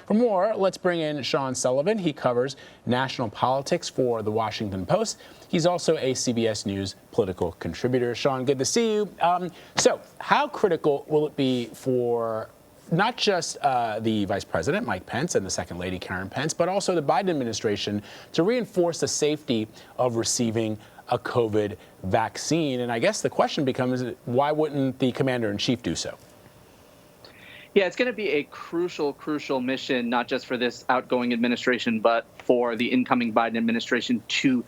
For more, let's bring in Sean Sullivan. He covers national politics for The Washington Post. He's also a CBS News political contributor. Sean, good to see you. So how critical will it be for not just the Vice President, Mike Pence, and the Second Lady, Karen Pence, but also the Biden administration to reinforce the safety of receiving a COVID vaccine? And I guess the question becomes, why wouldn't the commander-in-chief do so? Yeah, it's going to be a crucial mission, not just for this outgoing administration, but for the incoming Biden administration to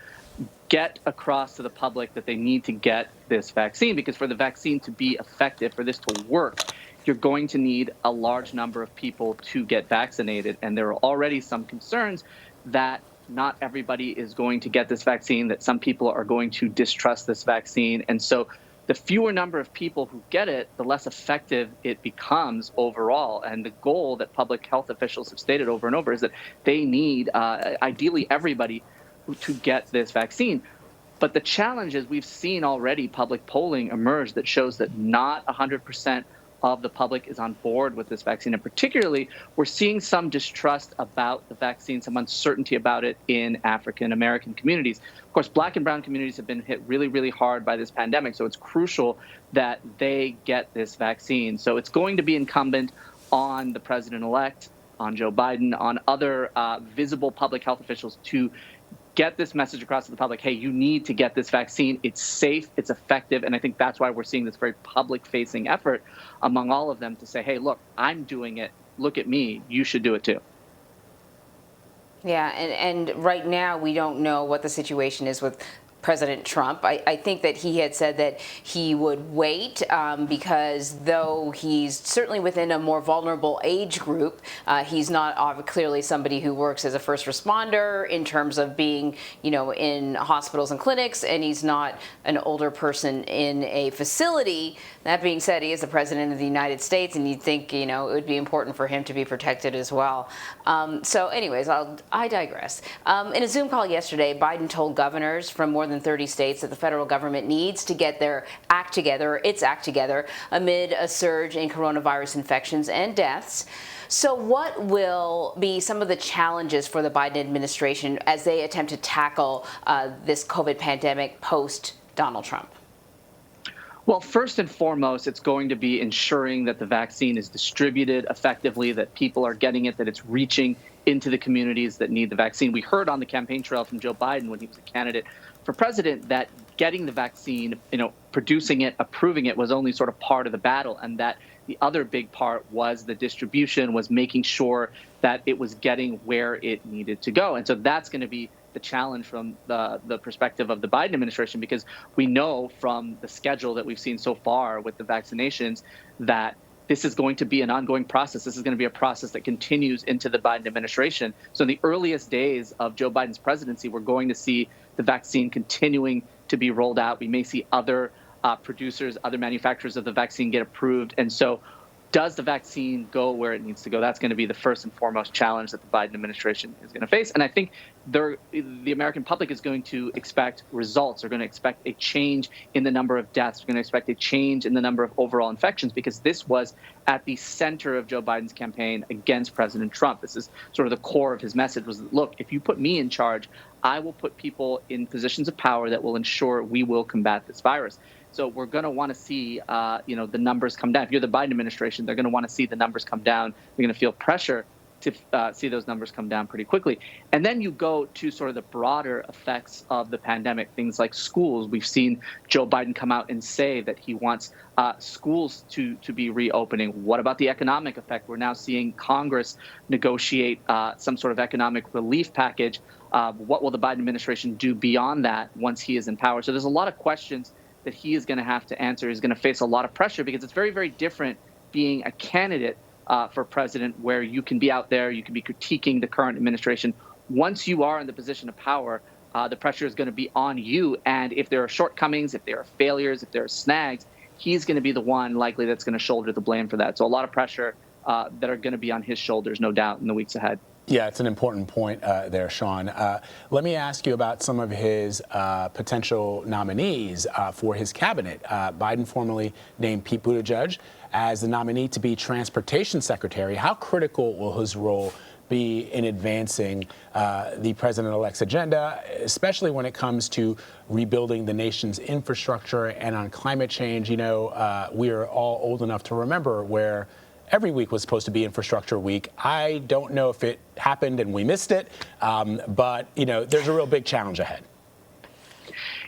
get across to the public that they need to get this vaccine. Because for the vaccine to be effective, for this to work, you're going to need a large number of people to get vaccinated. And there are already some concerns that not everybody is going to get this vaccine, that some people are going to distrust this vaccine. And so the fewer number of people who get it, the less effective it becomes overall. And the goal that public health officials have stated over and over is that they need, ideally, everybody to get this vaccine. But the challenge is we've seen already public polling emerge that shows that not 100% of the public is on board with this vaccine. And particularly, we're seeing some distrust about the vaccine, some uncertainty about it in African-American communities. Of course, Black and brown communities have been hit really hard by this pandemic, so it's crucial that they get this vaccine. So it's going to be incumbent on the president-elect, on Joe Biden, on other visible public health officials to get this message across to the public. Hey, you need to get this vaccine. It's safe, it's effective. And I think that's why we're seeing this very public-facing effort among all of them to say, hey, look, I'm doing it. Look at me. You should do it too. Yeah, and right now we don't know what the situation is with President Trump. I think that he had said that he would wait because though he's certainly within a more vulnerable age group, he's not clearly somebody who works as a first responder in terms of being, in hospitals and clinics, and he's not an older person in a facility. That being said, he is the president of the United States, and you'd think, it would be important for him to be protected as well. So anyways, I digress. In a Zoom call yesterday, Biden told governors from more than 30 states that the federal government needs to get its act together amid a surge in coronavirus infections and deaths. So what will be some of the challenges for the Biden administration as they attempt to tackle this COVID pandemic post Donald Trump? Well, first and foremost, it's going to be ensuring that the vaccine is distributed effectively, that people are getting it, that it's reaching into the communities that need the vaccine. We heard on the campaign trail from Joe Biden when he was a candidate for president that getting the vaccine, producing it, approving it was only sort of part of the battle, and that the other big part was the distribution, was making sure that it was getting where it needed to go. And so that's going to be the challenge from the perspective of the Biden administration, because we know from the schedule that we've seen so far with the vaccinations that this is going to be an ongoing process. This is going to be a process that continues into the Biden administration. So in the earliest days of Joe Biden's presidency, we're going to see the vaccine continuing to be rolled out. We may see other producers, other manufacturers of the vaccine get approved. And so does the vaccine go where it needs to go? That's going to be the first and foremost challenge that the Biden administration is going to face. And I think the American public is going to expect results. They're going to expect a change in the number of deaths. They're going to expect a change in the number of overall infections, because this was at the center of Joe Biden's campaign against President Trump. This is sort of the core of his message was, look, if you put me in charge, I will put people in positions of power that will ensure we will combat this virus. So we're going to want to see, the numbers come down. If you're the Biden administration, they're going to want to see the numbers come down. They're going to feel pressure to see those numbers come down pretty quickly. And then you go to sort of the broader effects of the pandemic, things like schools. We've seen Joe Biden come out and say that he wants schools to be reopening. What about the economic effect? We're now seeing Congress negotiate some sort of economic relief package. What will the Biden administration do beyond that once he is in power? So there's a lot of questions that he is going to have to answer. He's going to face a lot of pressure, because it's very, very different being a candidate for president, where you can be out there, you can be critiquing the current administration. Once you are in the position of power, the pressure is going to be on you. And if there are shortcomings, if there are failures, if there are snags, he's going to be the one likely that's going to shoulder the blame for that. So a lot of pressure that are going to be on his shoulders, no doubt, in the weeks ahead. Yeah, it's an important point there, Sean. Let me ask you about some of his potential nominees for his cabinet. Biden formally named Pete Buttigieg as the nominee to be transportation secretary. How critical will his role be in advancing the president-elect's agenda, especially when it comes to rebuilding the nation's infrastructure and on climate change? You know, we are all old enough to remember where every week was supposed to be Infrastructure Week. I don't know if it happened and we missed it, but, you know, there's a real big challenge ahead.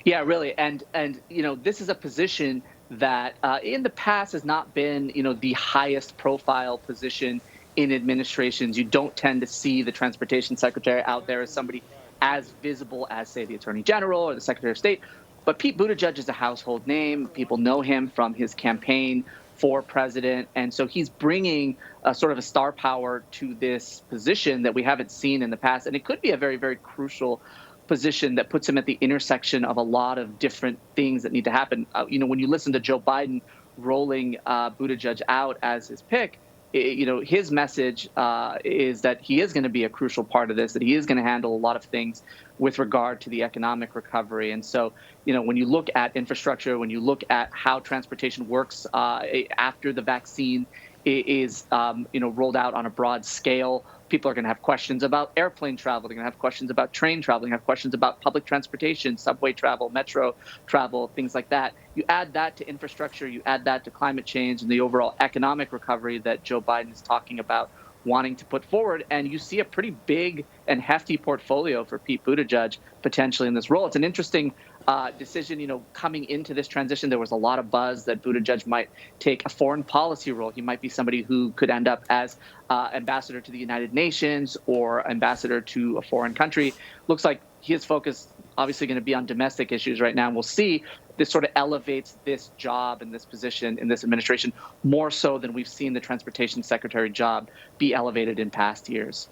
Yeah, really. And you know, this is a position that in the past has not been, you know, the highest profile position in administrations. You don't tend to see the transportation secretary out there as somebody as visible as, say, the attorney general or the secretary of state. But Pete Buttigieg is a household name. People know him from his campaign for president. And so he's bringing a sort of a star power to this position that we haven't seen in the past. And it could be a very, very crucial position that puts him at the intersection of a lot of different things that need to happen. You know, when you listen to Joe Biden rolling Buttigieg out as his pick, you know, his message is that he is going to be a crucial part of this, that he is going to handle a lot of things with regard to the economic recovery. And so, you know, when you look at infrastructure, when you look at how transportation works after the vaccine is, you know, rolled out on a broad scale, people are going to have questions about airplane travel. They're going to have questions about train travel. They're going to have questions about public transportation, subway travel, metro travel, things like that. You add that to infrastructure, you add that to climate change and the overall economic recovery that Joe Biden is talking about wanting to put forward, and you see a pretty big and hefty portfolio for Pete Buttigieg potentially in this role. It's an interesting decision. You know, coming into this transition, there was a lot of buzz that Buttigieg might take a foreign policy role. He might be somebody who could end up as ambassador to the United Nations or ambassador to a foreign country. Looks like his focus obviously going to be on domestic issues right now. And we'll see. This sort of elevates this job and this position in this administration more so than we've seen the transportation secretary job be elevated in past years.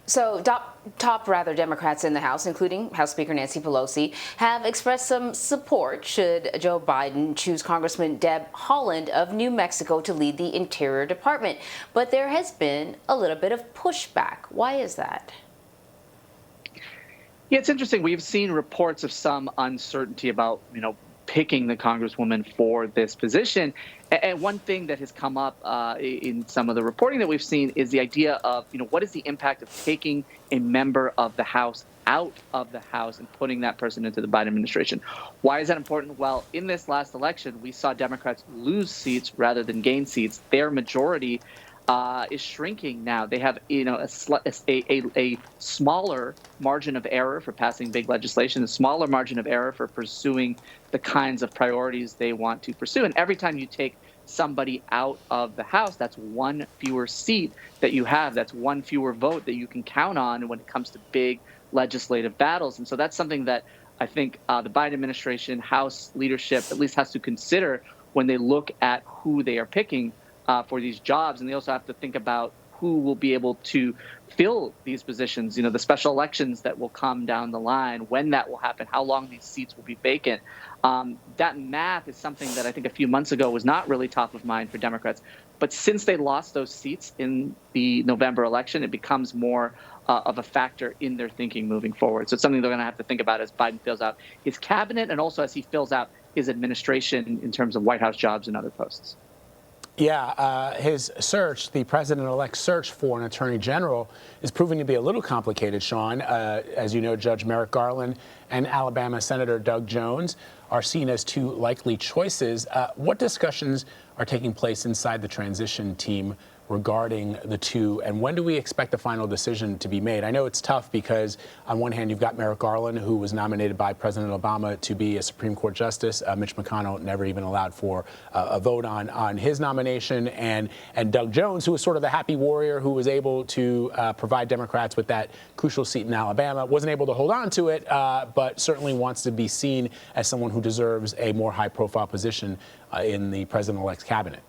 So top Democrats in the House, including House Speaker Nancy Pelosi, have expressed some support should Joe Biden choose Congressman Deb Haaland of New Mexico to lead the Interior Department. But there has been a little bit of pushback. Why is that? Yeah, it's interesting. We've seen reports of some uncertainty about, you know, picking the Congresswoman for this position. And one thing that has come up in some of the reporting that we've seen is the idea of, you know, what is the impact of taking a member of the House out of the House and putting that person into the Biden administration? Why is that important? Well, in this last election, we saw Democrats lose seats rather than gain seats. Their majority is shrinking now. They have, you know, a smaller margin of error for passing big legislation, a smaller margin of error for pursuing the kinds of priorities they want to pursue. And every time you take somebody out of the House, that's one fewer seat that you have. That's one fewer vote that you can count on when it comes to big legislative battles. And so that's something that I think the Biden administration, House leadership at least has to consider when they look at who they are picking for these jobs. And they also have to think about who will be able to fill these positions, you know, the special elections that will come down the line, when that will happen, how long these seats will be vacant. That math is something that I think a few months ago was not really top of mind for Democrats. But since they lost those seats in the November election, it becomes more of a factor in their thinking moving forward. So it's something they're going to have to think about as Biden fills out his cabinet and also as he fills out his administration in terms of White House jobs and other posts. Yeah, his search, the president-elect's search for an attorney general, is proving to be a little complicated, Sean. As you know, Judge Merrick Garland and Alabama Senator Doug Jones are seen as two likely choices. What discussions are taking place inside the transition team regarding the two, and when do we expect the final decision to be made? I know it's tough because on one hand, you've got Merrick Garland, who was nominated by President Obama to be a Supreme Court justice. Mitch McConnell never even allowed for a vote on his nomination. And Doug Jones, who was sort of the happy warrior who was able to provide Democrats with that crucial seat in Alabama, wasn't able to hold on to it, but certainly wants to be seen as someone who deserves a more high-profile position in the president-elect's cabinet.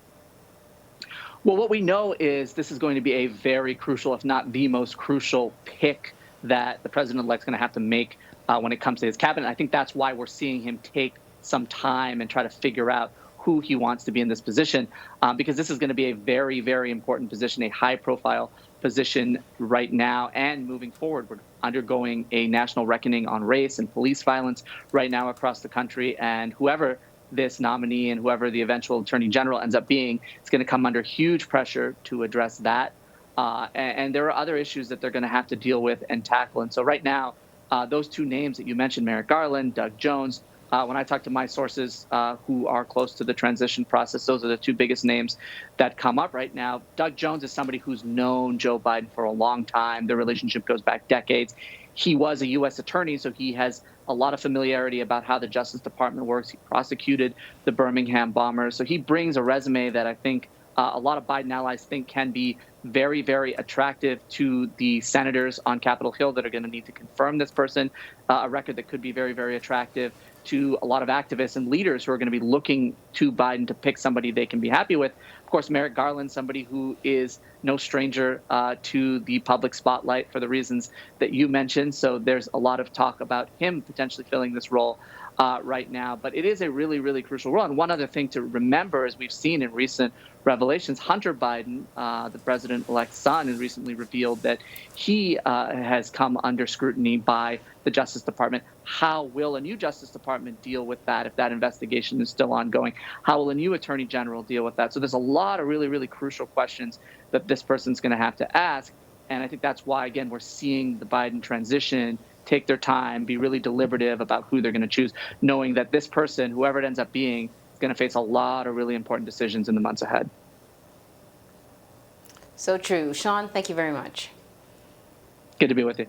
Well, what we know is this is going to be a very crucial, if not the most crucial pick that the president-elect is going to have to make when it comes to his cabinet. I think that's why we're seeing him take some time and try to figure out who he wants to be in this position, because this is going to be a very, very important position, a high-profile position right now and moving forward. We're undergoing a national reckoning on race and police violence right now across the country, and whoever this nominee and whoever the eventual attorney general ends up being, it's going to come under huge pressure to address that. And there are other issues that they're going to have to deal with and tackle. And so right now, those two names that you mentioned, Merrick Garland, Doug Jones, when I talk to my sources who are close to the transition process, those are the two biggest names that come up right now. Doug Jones is somebody who's known Joe Biden for a long time. Their relationship goes back decades. He was a U.S. attorney, so he has a lot of familiarity about how the Justice Department works. He prosecuted the Birmingham bombers. So he brings a resume that I think a lot of Biden allies think can be very, very attractive to the senators on Capitol Hill that are going to need to confirm this person, a record that could be very, very attractive to a lot of activists and leaders who are going to be looking to Biden to pick somebody they can be happy with. Of course, Merrick Garland, somebody who is no stranger to the public spotlight for the reasons that you mentioned. So there's a lot of talk about him potentially filling this role right now. But it is a really, really crucial role. And one other thing to remember, as we've seen in recent revelations, Hunter Biden, the president-elect's son, has recently revealed that he has come under scrutiny by the Justice Department. How will a new Justice Department deal with that if that investigation is still ongoing? How will a new Attorney General deal with that? So there's a lot of really, really crucial questions that this person's going to have to ask. And I think that's why, again, we're seeing the Biden transition take their time, be really deliberative about who they're going to choose, knowing that this person, whoever it ends up being, is going to face a lot of really important decisions in the months ahead. So true. Sean, thank you very much. Good to be with you.